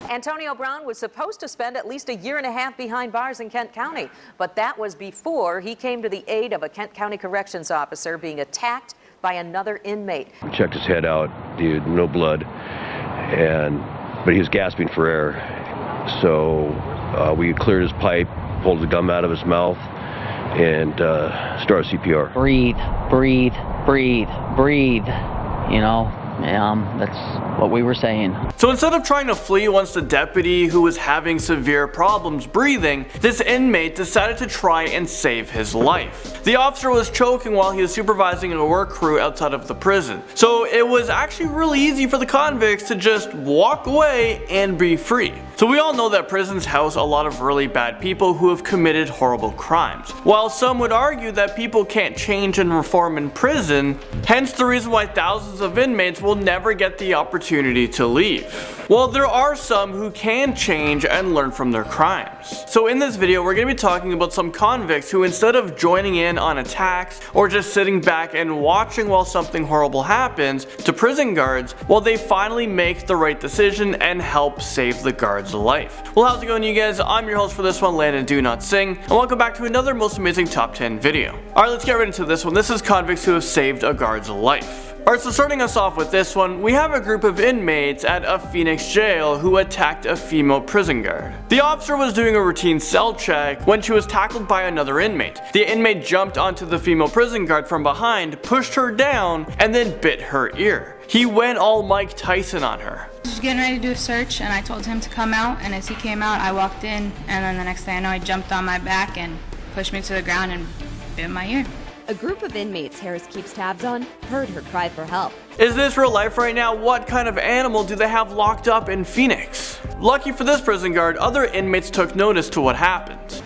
Antonio Brown was supposed to spend at least a year and a half behind bars in Kent County, but that was before he came to the aid of a Kent County corrections officer being attacked by another inmate. Checked his head out, dude, no blood, but he was gasping for air. So we cleared his pipe, pulled the gum out of his mouth, and started CPR. Breathe, breathe, breathe, breathe, you know. That's what we were saying. So instead of trying to flee once the deputy, who was having severe problems breathing, this inmate decided to try and save his life. The officer was choking while he was supervising a work crew outside of the prison. So it was actually really easy for the convicts to just walk away and be free. So we all know that prisons house a lot of really bad people who have committed horrible crimes. While some would argue that people can't change and reform in prison, hence the reason why thousands of inmates will never get the opportunity to leave. Well, there are some who can change and learn from their crimes. So in this video, we're going to be talking about some convicts who, instead of joining in on attacks or just sitting back and watching while something horrible happens to prison guards, well, they finally make the right decision and help save the guards' life. Well, how's it going, you guys? I'm your host for this one, Landon Do Not Sing, and welcome back to another most amazing top 10 video. Alright, let's get right into this one. This is convicts who have saved a guard's life. Alright, so starting us off with this one, we have a group of inmates at a Phoenix jail who attacked a female prison guard. The officer was doing a routine cell check when she was tackled by another inmate. The inmate jumped onto the female prison guard from behind, pushed her down, and then bit her ear. He went all Mike Tyson on her. I was getting ready to do a search and I told him to come out, and as he came out I walked in, and then the next thing I know he jumped on my back and pushed me to the ground and bit my ear. A group of inmates Harris keeps tabs on heard her cry for help. Is this real life right now? What kind of animal do they have locked up in Phoenix? Lucky for this prison guard, other inmates took notice to what happened.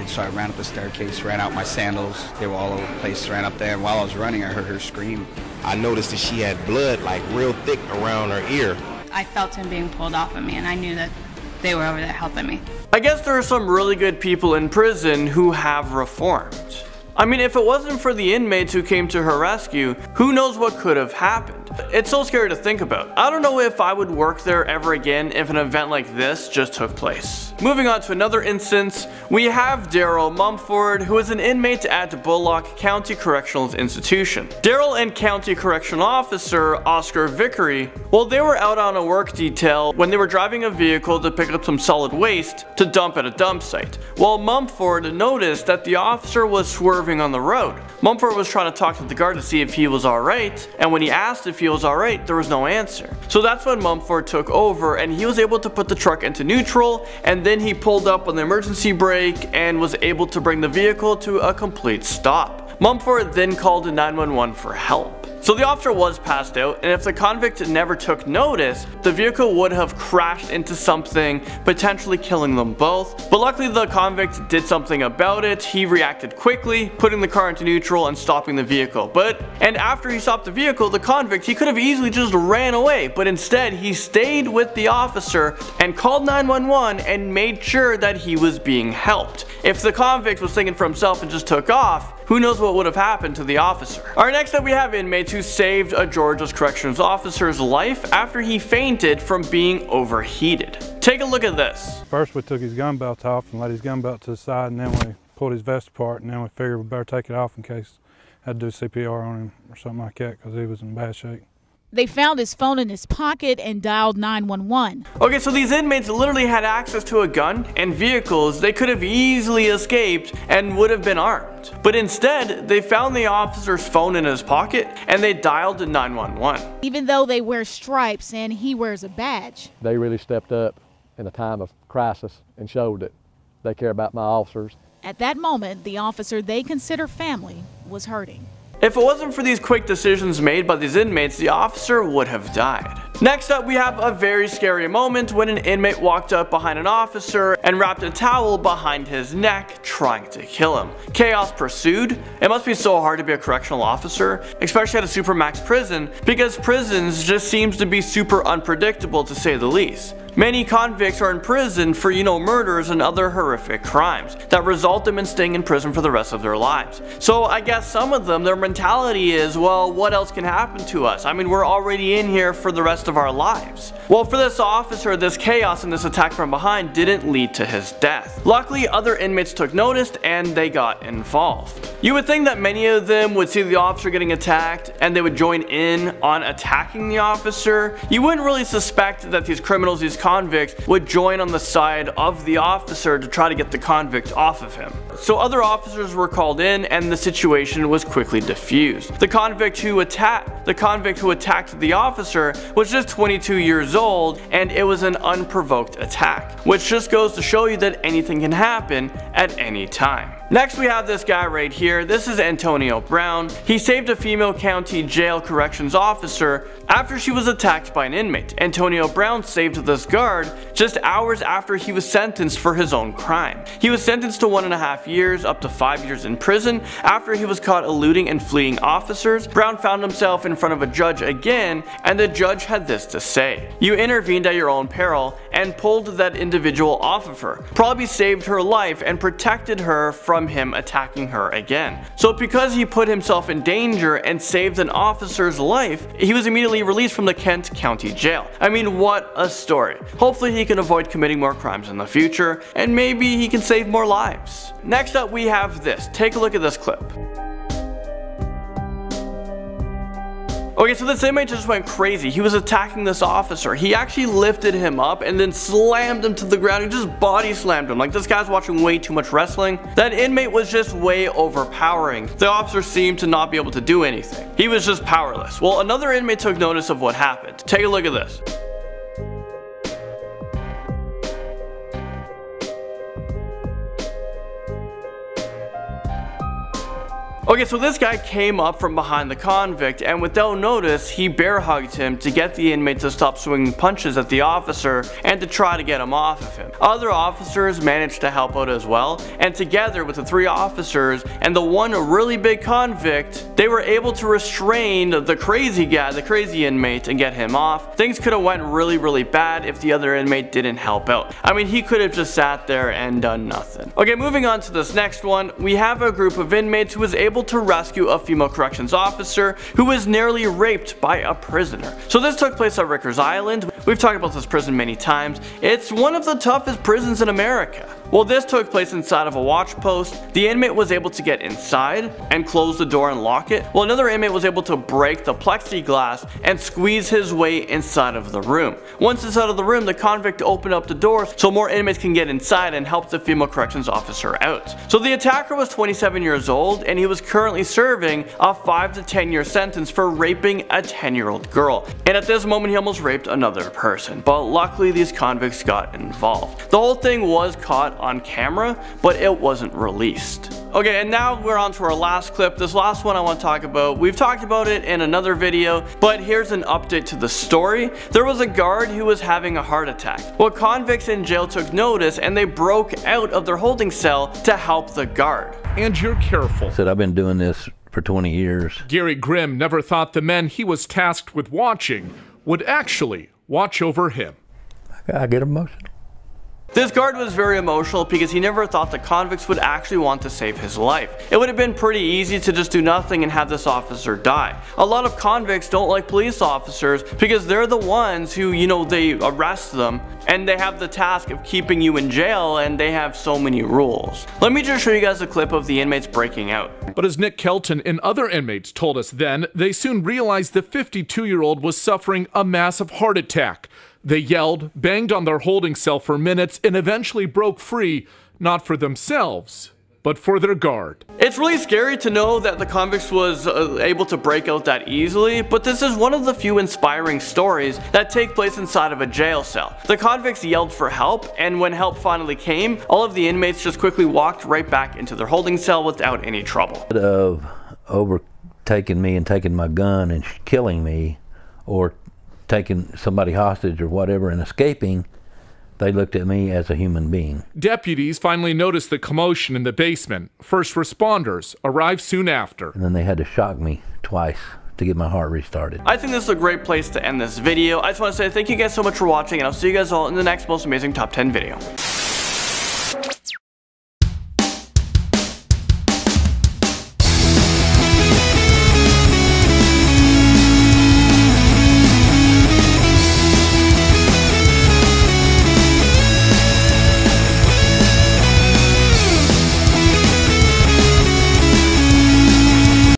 So I ran up the staircase, ran out my sandals, they were all over the place, ran up there, and while I was running I heard her scream. I noticed that she had blood like real thick around her ear. I felt him being pulled off of me, and I knew that they were over there helping me. I guess there are some really good people in prison who have reformed. I mean, if it wasn't for the inmates who came to her rescue, who knows what could have happened. It's so scary to think about. I don't know if I would work there ever again if an event like this just took place. Moving on to another instance, we have Darrell Mumford, who is an inmate at Bullock County Correctional Institution. Darrell and County Correctional Officer Oscar Vickery, well, they were out on a work detail when they were driving a vehicle to pick up some solid waste to dump at a dump site. While Mumford noticed that the officer was swerving on the road. Mumford was trying to talk to the guard to see if he was alright, and when he asked if he was alright, there was no answer. So that's when Mumford took over, and he was able to put the truck into neutral, and then he pulled up on the emergency brake and was able to bring the vehicle to a complete stop. Mumford then called 911 for help. So the officer was passed out, and if the convict never took notice, the vehicle would have crashed into something, potentially killing them both. But luckily the convict did something about it. He reacted quickly, putting the car into neutral and stopping the vehicle. And after he stopped the vehicle, the convict, he could have easily just ran away, but instead he stayed with the officer and called 911 and made sure that he was being helped. If the convict was thinking for himself and just took off, who knows what would have happened to the officer. Alright, next up we have inmates who saved a Georgia's corrections officer's life after he fainted from being overheated. Take a look at this. First we took his gun belt off and laid his gun belt to the side, and then we pulled his vest apart, and then we figured we better take it off in case I had to do CPR on him or something like that, because he was in bad shape. They found his phone in his pocket and dialed 911. Okay, so these inmates literally had access to a gun and vehicles. They could have easily escaped and would have been armed. But instead, they found the officer's phone in his pocket and they dialed 911. Even though they wear stripes and he wears a badge. They really stepped up in a time of crisis and showed that they care about my officers. At that moment, the officer they consider family was hurting. If it wasn't for these quick decisions made by these inmates, the officer would have died. Next up, we have a very scary moment when an inmate walked up behind an officer and wrapped a towel behind his neck, trying to kill him. Chaos pursued. It must be so hard to be a correctional officer, especially at a supermax prison, because prisons just seems to be super unpredictable, to say the least. Many convicts are in prison for, murders and other horrific crimes that result them in staying in prison for the rest of their lives. So I guess some of them, their mentality is, well, what else can happen to us? I mean, we're already in here for the rest of our lives. Well, for this officer, this chaos and this attack from behind didn't lead to his death. Luckily, other inmates took notice and they got involved. You would think that many of them would see the officer getting attacked and they would join in on attacking the officer. You wouldn't really suspect that these criminals, these convicts, would join on the side of the officer to try to get the convict off of him. So other officers were called in and the situation was quickly diffused. The convict who attacked the officer was just 22 years old, and it was an unprovoked attack, which just goes to show you that anything can happen at any time. Next we have this guy right here. This is Antonio Brown. He saved a female county jail corrections officer after she was attacked by an inmate. Antonio Brown saved this guard just hours after he was sentenced for his own crime. He was sentenced to 1.5 years up to 5 years in prison after he was caught eluding and fleeing officers. Brown found himself in front of a judge again, and the judge had this to say: "You intervened at your own peril and pulled that individual off of her, probably saved her life and protected her from him attacking her again. So because he put himself in danger and saved an officer's life, he was immediately released from the Kent County Jail." I mean, what a story. Hopefully he can avoid committing more crimes in the future, and maybe he can save more lives. Next up we have this. Take a look at this clip. Okay, so this inmate just went crazy. He was attacking this officer. He actually lifted him up and then slammed him to the ground. He just body slammed him. Like, this guy's watching way too much wrestling. That inmate was just way overpowering. The officer seemed to not be able to do anything. He was just powerless. Well, another inmate took notice of what happened. Take a look at this. Okay, so this guy came up from behind the convict, and without notice, he bear hugged him to get the inmate to stop swinging punches at the officer and to try to get him off of him. Other officers managed to help out as well, and together with the 3 officers and the one really big convict, they were able to restrain the crazy guy, the crazy inmate, and get him off. Things could have went really bad if the other inmate didn't help out. I mean, he could have just sat there and done nothing. Okay, moving on to this next one, we have a group of inmates who was able to rescue a female corrections officer who was nearly raped by a prisoner. So this took place at Rikers Island. We've talked about this prison many times. It's one of the toughest prisons in America. Well, this took place inside of a watch post. The inmate was able to get inside and close the door and lock it, while another inmate was able to break the plexiglass and squeeze his way inside of the room. Once inside of the room, the convict opened up the door so more inmates can get inside and help the female corrections officer out. So the attacker was 27 years old, and he was currently serving a 5 to 10 year sentence for raping a 10-year-old girl. And at this moment, he almost raped another person, but luckily these convicts got involved. The whole thing was caught on camera, but it wasn't released. Okay, and now we're on to our last clip. This last one I want to talk about, we've talked about it in another video, but here's an update to the story. There was a guard who was having a heart attack. Well, convicts in jail took notice and they broke out of their holding cell to help the guard. And you're careful. Said, I've been doing this for 20 years. Gary Grimm never thought the men he was tasked with watching would actually watch over him. I get emotional. This guard was very emotional because he never thought the convicts would actually want to save his life. It would have been pretty easy to just do nothing and have this officer die. A lot of convicts don't like police officers because they're the ones who, they arrest them and they have the task of keeping you in jail, and they have so many rules. Let me just show you guys a clip of the inmates breaking out. But as Nick Kelton and other inmates told us then, they soon realized the 52-year-old was suffering a massive heart attack. They yelled, banged on their holding cell for minutes, and eventually broke free, not for themselves, but for their guard. It's really scary to know that the convicts was able to break out that easily, but this is one of the few inspiring stories that take place inside of a jail cell. The convicts yelled for help, and when help finally came, all of the inmates just quickly walked right back into their holding cell without any trouble. Of overtaking me and taking my gun and killing me, or taking somebody hostage or whatever and escaping, they looked at me as a human being. Deputies finally noticed the commotion in the basement. First responders arrived soon after. And then they had to shock me twice to get my heart restarted. I think this is a great place to end this video. I just want to say thank you guys so much for watching, and I'll see you guys all in the next most amazing top 10 video.